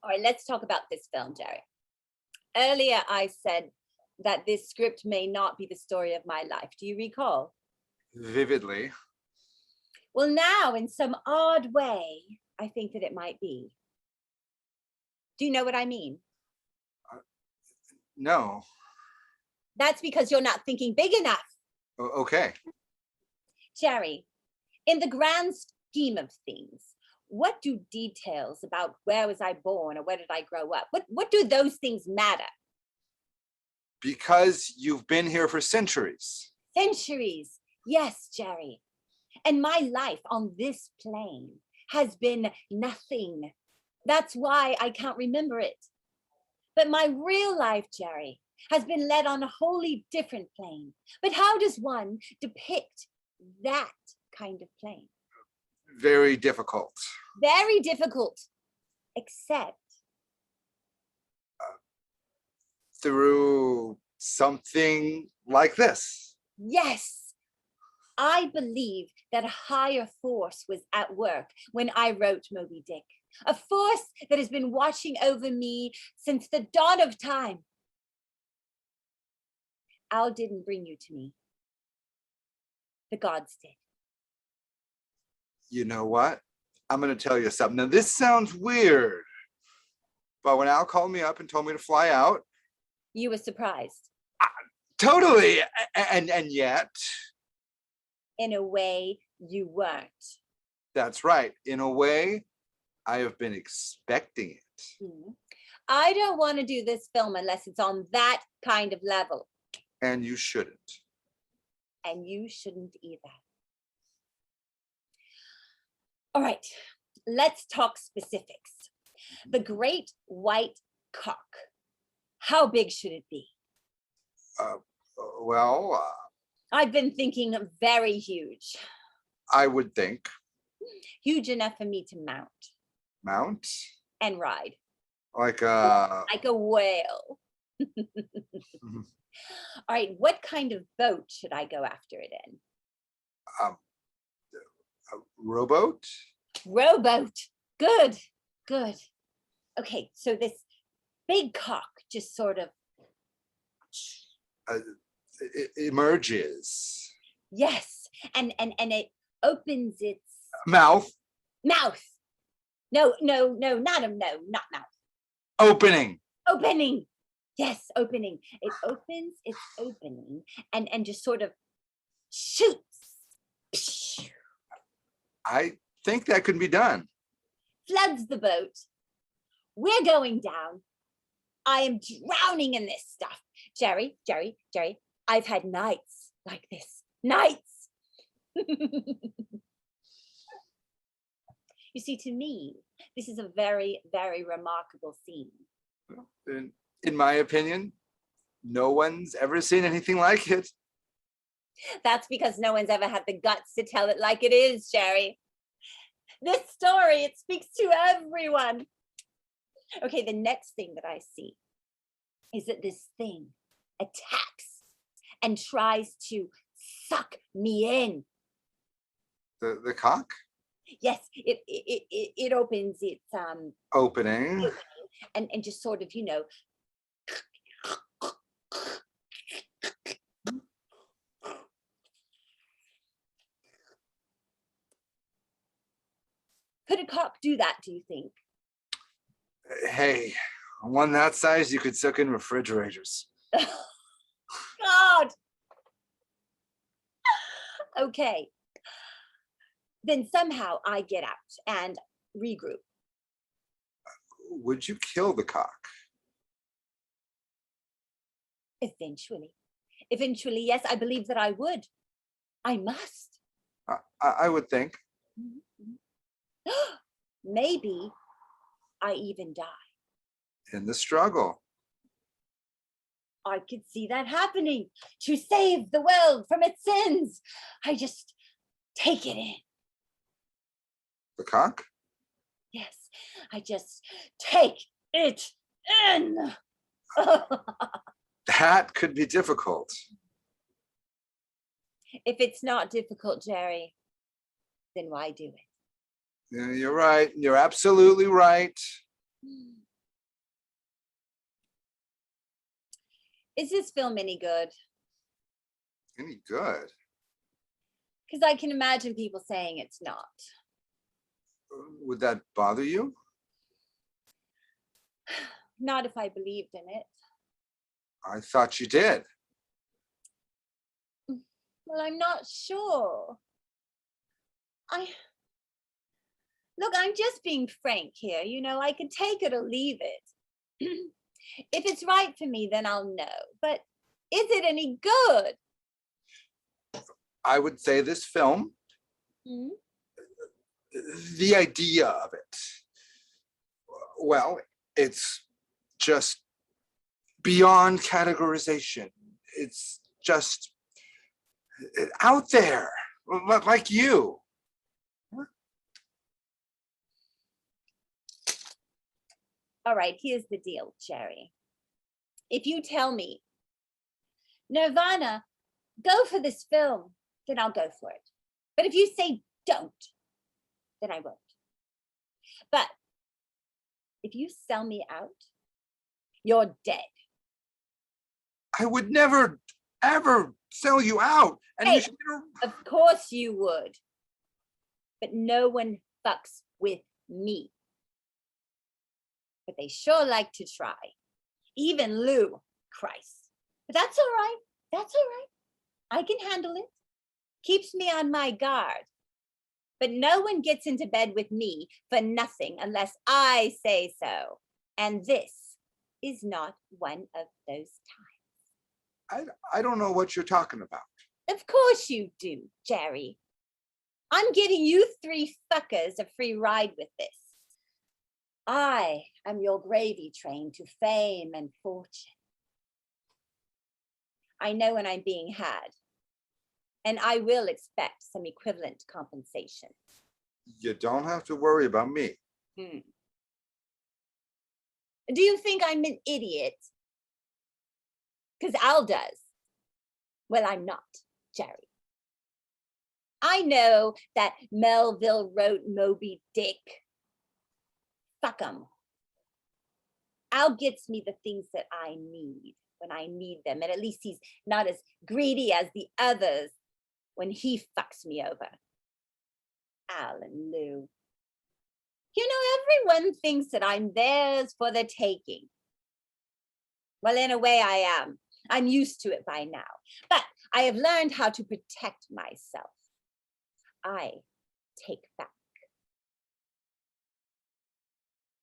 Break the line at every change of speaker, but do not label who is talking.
All right, let's talk about this film, Jerry. Earlier, I said that this script may not be the story of my life. Do you recall?
Vividly.
Well, now, in some odd way, I think that it might be. Do you know what I mean?
No.
That's because you're not thinking big enough.
Okay.
Jerry, in the grand scheme of things, what do details about where was I born or where did I grow up? What do those things matter?
Because you've been here for centuries.
Centuries. Yes, Jerry. And my life on this plane has been nothing. That's why I can't remember it. But my real life, Jerry, has been led on a wholly different plane. But how does one depict that kind of plane?
Very difficult.
Very difficult, except
through something like this.
yes, I believe that a higher force was at work when I wrote Moby Dick. A force that has been watching over me since the dawn of time. Al didn't bring you to me. The gods did.
You know what? I'm going to tell you something. Now, this sounds weird, but when Al called me up and told me to fly out,
you were surprised.
Totally. And yet,
in a way, you weren't.
That's right. In a way, I have been expecting it.
Mm-hmm. I don't want to do this film unless it's on that kind of level.
And you shouldn't.
And you shouldn't either. All right, let's talk specifics. The great white cock. How big should it be?
I've
been thinking very huge.
I would think.
Huge enough for me to mount.
Mount?
And ride.
Like a
whale. Mm-hmm. All right, what kind of boat should I go after it in?
A rowboat?
Rowboat. Good. Okay, so this big cock just sort of
it emerges.
Yes, and it opens its
mouth.
No, not mouth.
Opening.
Yes, opening. It opens its opening and just sort of shoots.
I think that could be done.
Floods the boat. We're going down. I am drowning in this stuff. Jerry, I've had nights like this. Nights. You see, to me, this is a very, very remarkable scene.
In my opinion, no one's ever seen anything like it.
That's because no one's ever had the guts to tell it like it is, Jerry. This story, it speaks to everyone. Okay, the next thing that I see is that this thing attacks and tries to suck me in.
The cock?
Yes, it opens its
opening
and just sort of, Could a cock do that, do you think?
Hey, one that size, you could suck in refrigerators.
God! Okay. Then somehow I get out and regroup.
Would you kill the cock?
Eventually, yes, I believe that I would. I must.
I would think.
Maybe I even die.
In the struggle.
I could see that happening. To save the world from its sins. I just take it in.
The cock?
Yes, I just take it in.
That could be difficult.
If it's not difficult, Jerry, then why do it?
Yeah, you're right. You're absolutely right.
Is this film any good?
Any good?
Because I can imagine people saying it's not.
Would that bother you?
Not if I believed in it.
I thought you did.
Well, I'm not sure. Look, I'm just being frank here. You know, I could take it or leave it. If it's right for me, then I'll know. But is it any good?
I would say this film,
Hmm?
the idea of it, well, it's just beyond categorization. It's just out there, like you.
All right, here's the deal, Jerry. If you tell me, Nirvana, go for this film, then I'll go for it. But if you say don't, then I won't. But if you sell me out, you're dead.
I would never, ever sell you out. And
Hey,
you should
of course you would. But no one fucks with me. But they sure like to try. Even Lou, Christ. But that's all right. That's all right. I can handle it. Keeps me on my guard. But no one gets into bed with me for nothing unless I say so. And this is not one of those times.
I don't know what you're talking about.
Of course you do, Jerry. I'm giving you 3 fuckers a free ride with this. I am your gravy train to fame and fortune. I know when I'm being had, and I will expect some equivalent compensation.
You don't have to worry about me.
Do you think I'm an idiot? Because Al does. Well, I'm not, Jerry. I know that Melville wrote Moby Dick. Fuck 'em. Al gets me the things that I need when I need them, and at least he's not as greedy as the others when he fucks me over. Al and Lou. You know, everyone thinks that I'm theirs for the taking. Well, in a way I am. I'm used to it by now. But I have learned how to protect myself. I take back